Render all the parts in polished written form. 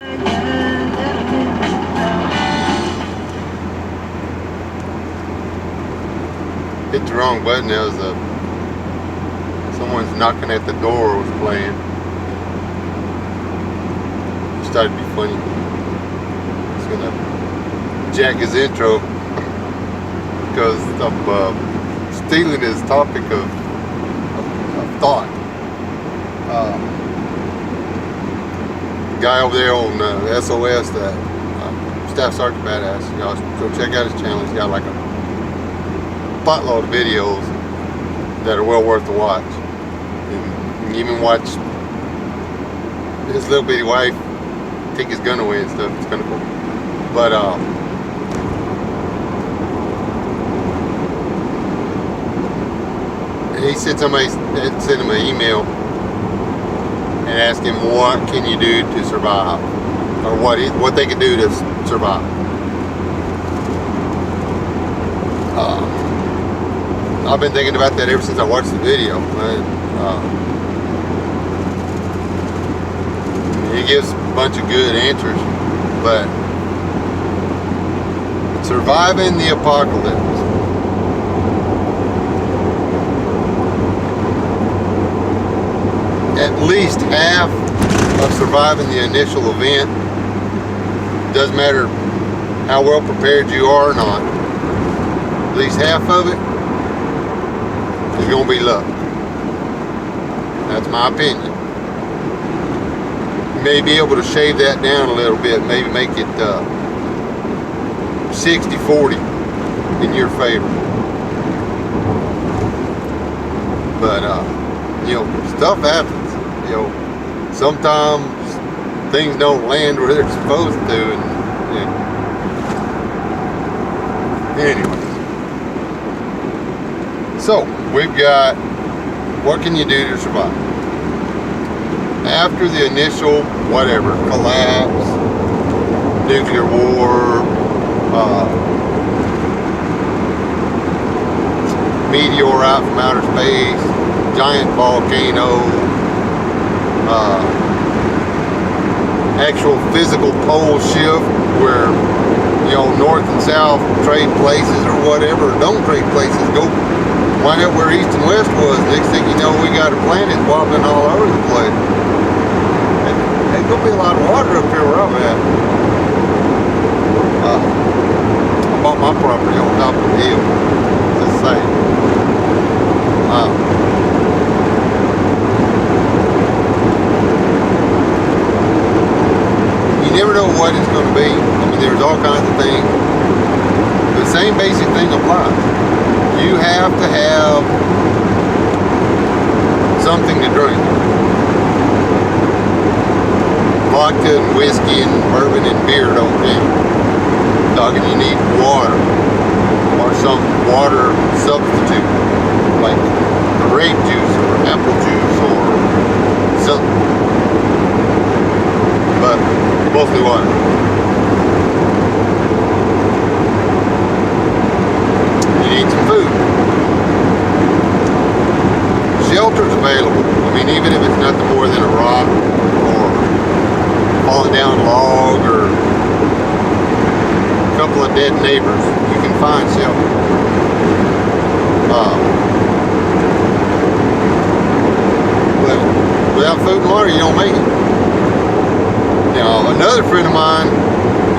Hit the wrong button. There was someone's knocking at the door was playing. It started to be funny. It's gonna jack his intro because of stealing his topic of thought. The guy over there on SOS, that Staff Sergeant Badass, y'all go check out his channel. He's got like a buttload of videos that are well worth the watch. And you can even watch his little bitty wife take his gun away and stuff. It's kind of cool. But he said somebody had sent him an email and asked him what can you do to survive, or what they could do to survive. I've been thinking about that ever since I watched the video. He gives a bunch of good answers, but surviving the apocalypse. At least half of surviving the initial event, doesn't matter how well prepared you are or not, at least half of it is going to be luck. That's my opinion. You may be able to shave that down a little bit, maybe make it 60-40 in your favor. But stuff happens. Sometimes things don't land where they're supposed to, and anyways. So we've got, what can you do to survive after the initial whatever collapse, nuclear war, meteor out from outer space, giant volcano, actual physical pole shift where north and south trade places or whatever, or don't trade places, go wind up where east and west was. Next thing you know, we got a planet wobbling all over the place. There's gonna be a lot of water up here where I'm at. I bought my property on top of the hill, just saying. You never know what it's going to be. I mean, there's all kinds of things. The same basic thing applies. You have to have something to drink. Vodka and whiskey and bourbon and beer don't count. Dogging, you need water, or some water substitute, like grape juice or apple juice or something. But mostly water. You need some food. Shelter's available. I mean, even if it's nothing more than a rock or falling down log or a couple of dead neighbors, you can find shelter. But without food and water, you don't make it. Now, another friend of mine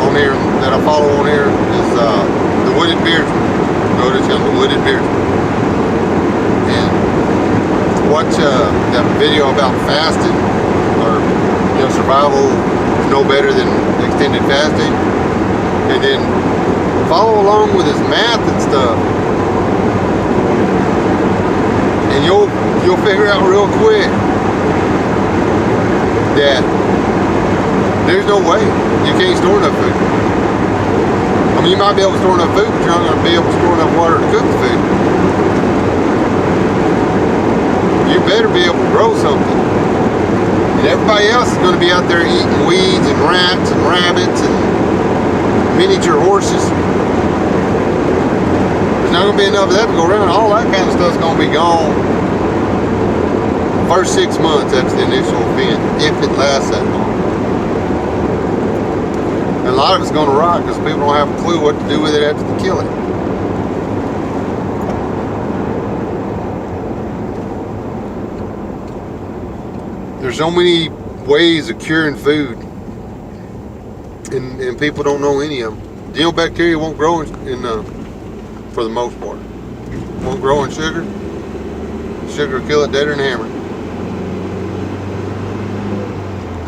on here that I follow on here is the Wooded Beardsman. Go to him, the Wooded Beardsman, and watch that video about fasting, or survival is no better than extended fasting, and then follow along with his math and stuff, and you'll figure out real quick that there's no way you can't store enough food. I mean, you might be able to store enough food, but you're not going to be able to store enough water to cook the food. You better be able to grow something. And everybody else is going to be out there eating weeds and rats and rabbits and miniature horses. There's not going to be enough of that to go around. All that kind of stuff's going to be gone first 6 months after the initial event, if it lasts that long. lot of it's going to rot because people don't have a clue what to do with it after they kill it. There's so many ways of curing food, and people don't know any of them. You know, bacteria won't grow for the most part. Won't grow in sugar. Sugar will kill it deader than a hammer.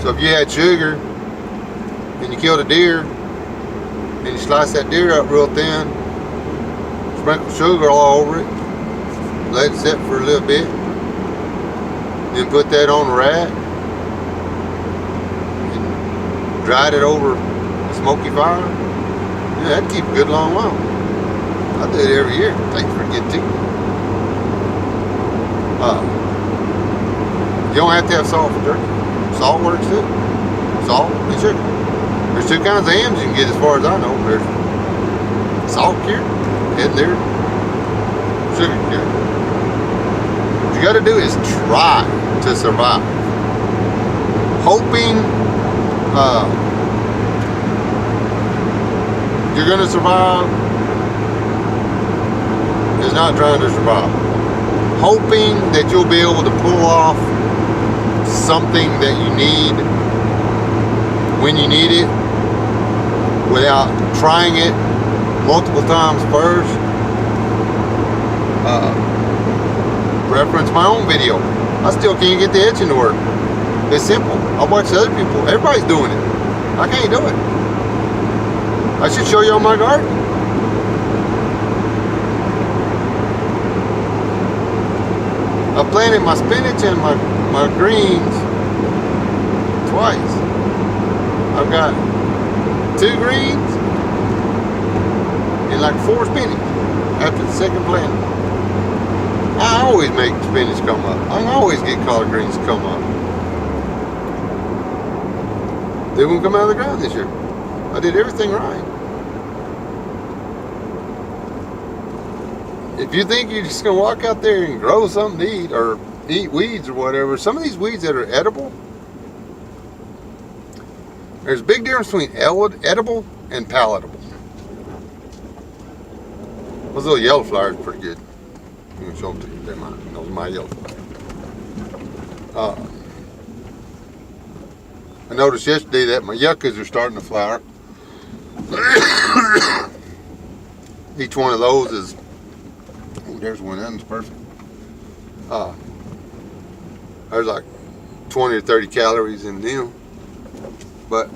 So if you had sugar and you killed a deer and you slice that deer up real thin, sprinkle sugar all over it, let it sit for a little bit, then put that on a rack and dried it over a smoky fire, yeah, that'd keep a good long while. I do it every year. It takes for good too. You don't have to have salt for turkey. Salt works too. Salt and sugar. There's two kinds of hams you can get as far as I know. There's salt cured and there's sugar cured. What you got to do is try to survive. Hoping you're going to survive is not trying to survive. Hoping that you'll be able to pull off something that you need when you need it without trying it multiple times first. Reference my own video. I still can't get the etching to work. It's simple. I watch other people. Everybody's doing it. I can't do it. I should show you on my garden. I planted my spinach and my greens twice. I've got 2 greens and like 4 spinach after the second planting. I always make spinach come up. I always get collard greens to come up. They won't come out of the ground this year. I did everything right. If you think you're just gonna walk out there and grow something to eat or eat weeds or whatever, some of these weeds that are edible, there's a big difference between edible and palatable. Those little yellow flowers are pretty good. I'm gonna show them to you. Those are my yellow flowers. I noticed yesterday that my yuccas are starting to flower. Each one of those is, oh, there's one, that's perfect. There's like 20 or 30 calories in them. But,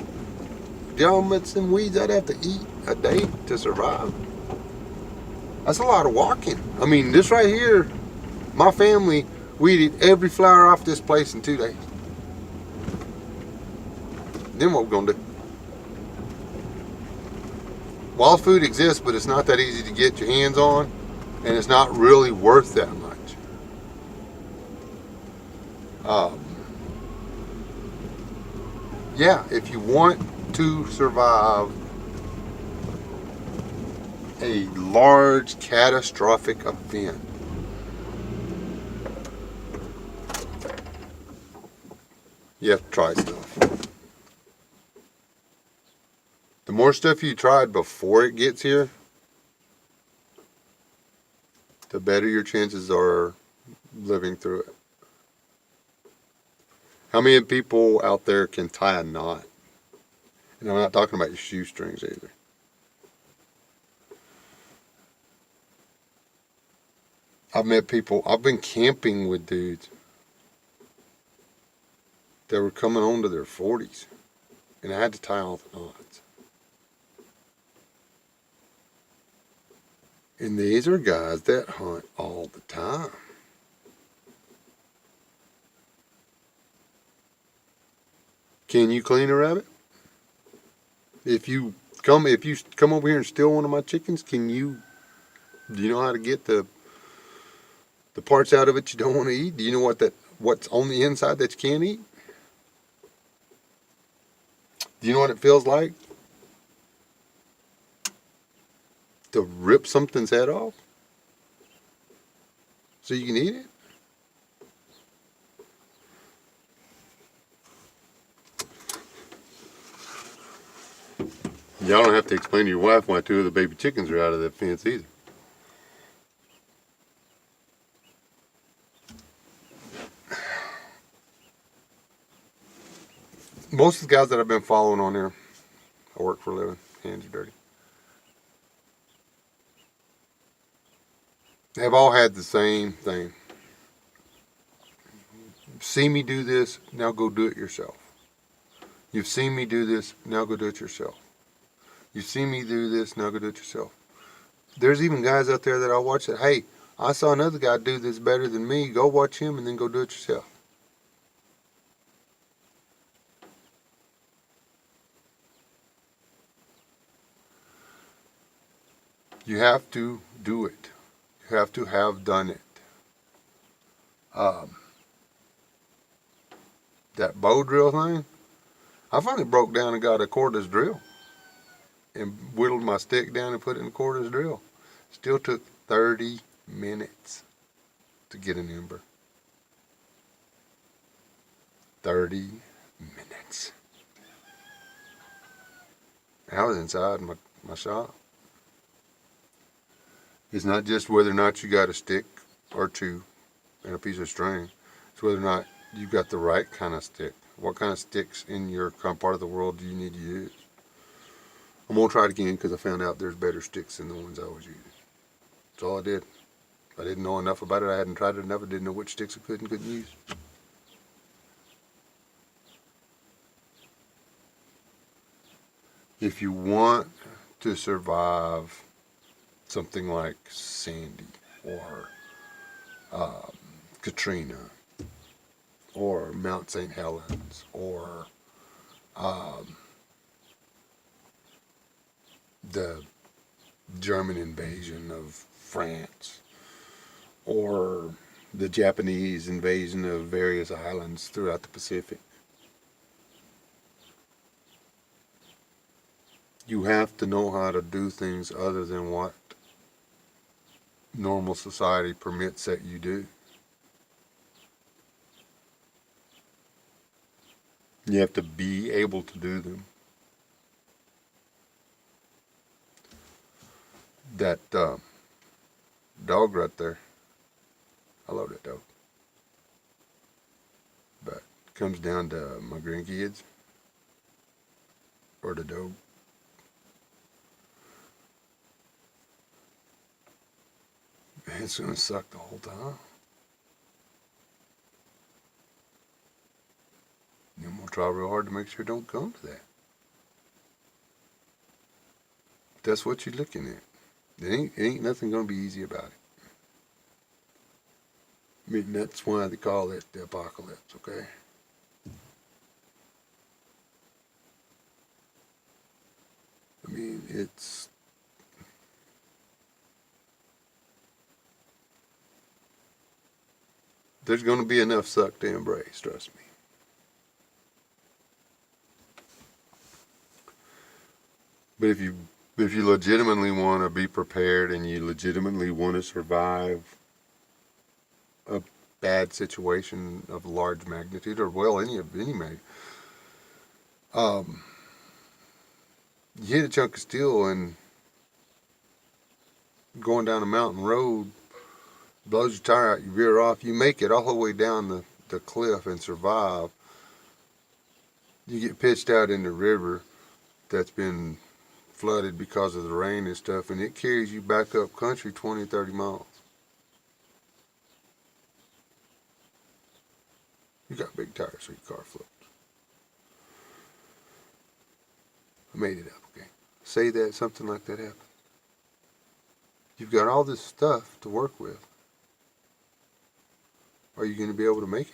y'all, met some weeds I'd have to eat a day to survive. That's a lot of walking. I mean, this right here, my family weeded every flower off this place in 2 days. Then what we're gonna do? Wild food exists, but it's not that easy to get your hands on, and it's not really worth that much. Yeah, if you want to survive a large catastrophic event, you have to try stuff. The more stuff you tried before it gets here, the better your chances are living through it. How many people out there can tie a knot? And I'm not talking about your shoestrings either. I've met people, I've been camping with dudes that were coming on to their 40s, and I had to tie all the knots. And these are guys that hunt all the time. Can you clean a rabbit? If you come over here and steal one of my chickens, do you know how to get the parts out of it you don't want to eat? Do you know what's on the inside that you can't eat? Do you know what it feels like to rip something's head off so you can eat it? Y'all don't have to explain to your wife why 2 of the baby chickens are out of that fence either. Most of the guys that I've been following on there, I work for a living, hands are dirty, have all had the same thing. See me do this, now go do it yourself. You've seen me do this, now go do it yourself. You've seen me do this, now go do it yourself. There's even guys out there that I watch that, hey, I saw another guy do this better than me, go watch him and then go do it yourself. You have to do it. You have to have done it. That bow drill thing, I finally broke down and got a cordless drill and whittled my stick down and put it in a cordless drill. Still took 30 minutes to get an ember. 30 minutes. I was inside my shop. It's not just whether or not you got a stick or two and a piece of string. It's whether or not you got the right kind of stick. What kind of sticks in your part of the world do you need to use? I'm going to try it again because I found out there's better sticks than the ones I was using. That's all I did. I didn't know enough about it. I hadn't tried it enough. I didn't know which sticks I could and couldn't use. If you want to survive something like Sandy or Katrina or Mount St. Helens or the German invasion of France or the Japanese invasion of various islands throughout the Pacific, you have to know how to do things other than what normal society permits that you do. You have to be able to do them. That dog right there, I love that dog. But it comes down to my grandkids or the dog. It's going to suck the whole time. And I'm going to try real hard to make sure it don't come to that. That's what you're looking at. It ain't nothing going to be easy about it. I mean, that's why they call it the apocalypse, okay? I mean, there's going to be enough suck to embrace, trust me. But if you legitimately want to be prepared and you legitimately want to survive a bad situation of large magnitude, or well, any magnitude, you hit a chunk of steel and going down a mountain road blows your tire out, you veer off, you make it all the way down the cliff and survive. You get pitched out in the river that's been flooded because of the rain and stuff, and it carries you back up country 20, 30 miles. You got big tires so your car floats. I made it up, okay? Say that something like that happened. You've got all this stuff to work with. Are you going to be able to make it?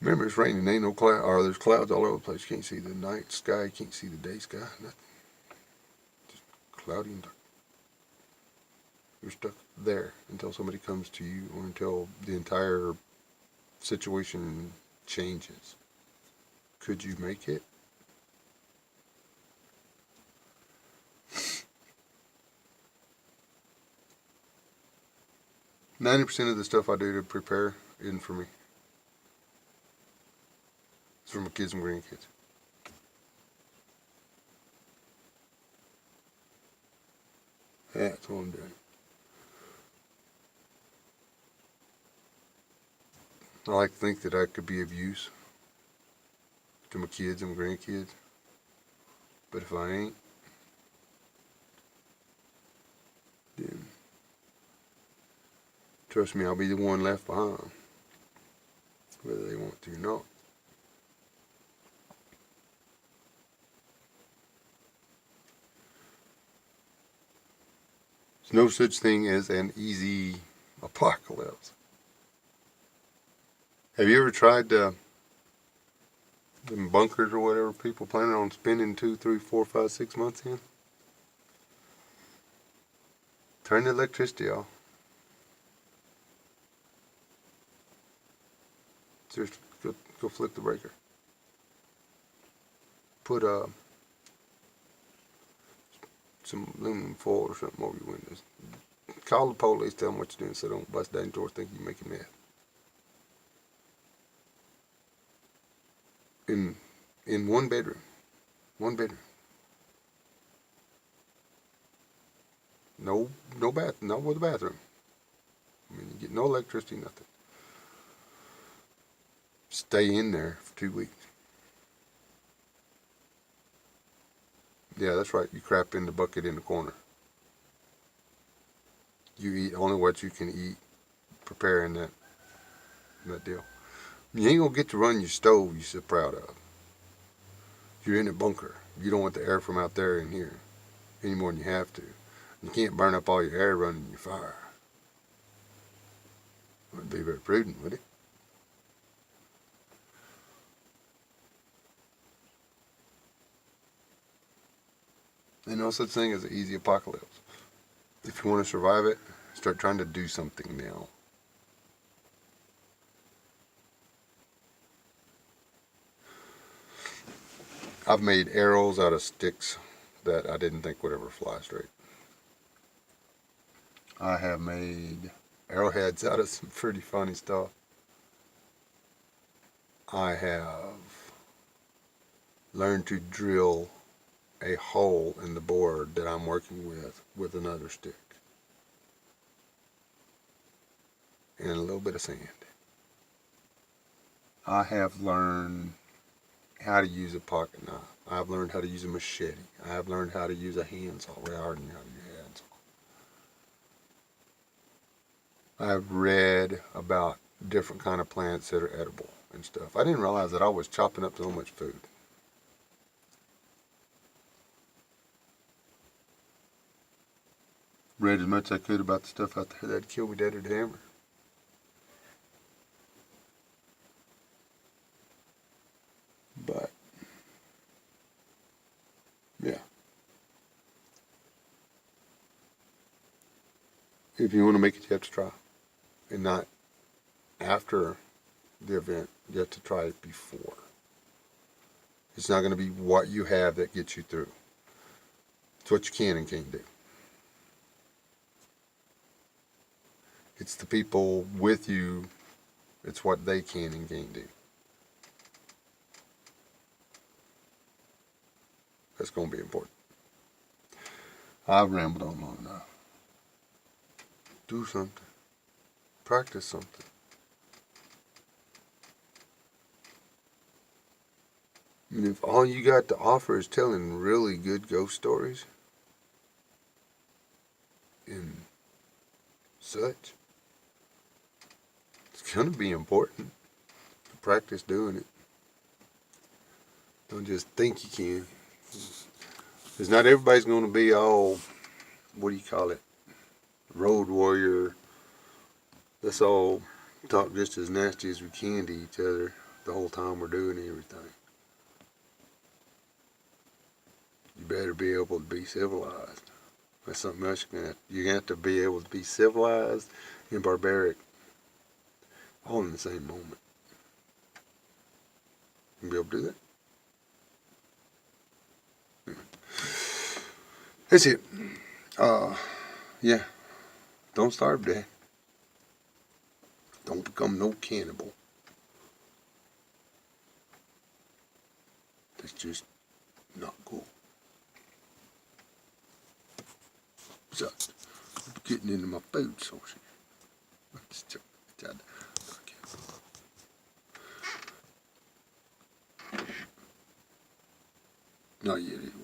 Remember, it's raining. Ain't no cloud, or there's clouds all over the place. You can't see the night sky. You can't see the day sky. Nothing. Just cloudy and dark. You're stuck there until somebody comes to you, or until the entire situation changes. Could you make it? %of the stuff I do to prepare isn't for me. It's for my kids and grandkids. That's what I'm doing. I like to think that I could be of use to my kids and my grandkids. But if I ain't, then trust me, I'll be the one left behind, whether they want to or not. There's no such thing as an easy apocalypse. Have you ever tried them bunkers or whatever people planning on spending 2, 3, 4, 5, 6 months in? Turn the electricity off. Seriously, go flip the breaker. Put some aluminum foil or something over your windows. Call the police, tell them what you're doing so they don't bust down your door think you're making meth. In one bedroom. One bedroom. No bath, not with a bathroom. I mean, you get no electricity, nothing. Stay in there for 2 weeks. Yeah, that's right. You crap in the bucket in the corner. You eat only what you can eat, preparing that deal. You ain't gonna get to run your stove you're so proud of. You're in a bunker. You don't want the air from out there in here any more than you have to. You can't burn up all your air running your fire. Would be very prudent, would it? There's no such thing as an easy apocalypse. If you want to survive it, start trying to do something now. I've made arrows out of sticks that I didn't think would ever fly straight. I have made arrowheads out of some pretty funny stuff. I have learned to drill a hole in the board that I'm working with another stick. And a little bit of sand. I have learned how to use a pocket knife. I've learned how to use a machete. I have learned how to use a handsaw. Well, I already know how to use a handsaw. I've read about different kind of plants that are edible and stuff. I didn't realize that I was chopping up so much food. Read as much as I could about the stuff out there that'd kill me dead or hammer. But yeah. If you want to make it, you have to try. And not after the event. You have to try it before. It's not going to be what you have that gets you through. It's what you can and can't do. It's the people with you. It's what they can and can't do. That's going to be important. I've rambled on long enough. Do something. Practice something. I mean, if all you got to offer is telling really good ghost stories and such, it's going to be important to practice doing it. Don't just think you can. Because not everybody's going to be all, what do you call it, road warrior. Let's all talk just as nasty as we can to each other the whole time we're doing everything. You better be able to be civilized. That's something else you're gonna have to be able to be civilized and barbaric all in the same moment. You be able to do that? Yeah. That's it. Yeah. Don't starve to death. Don't become no cannibal. It's just not cool. So, getting into my food sources. Not yet, anyway.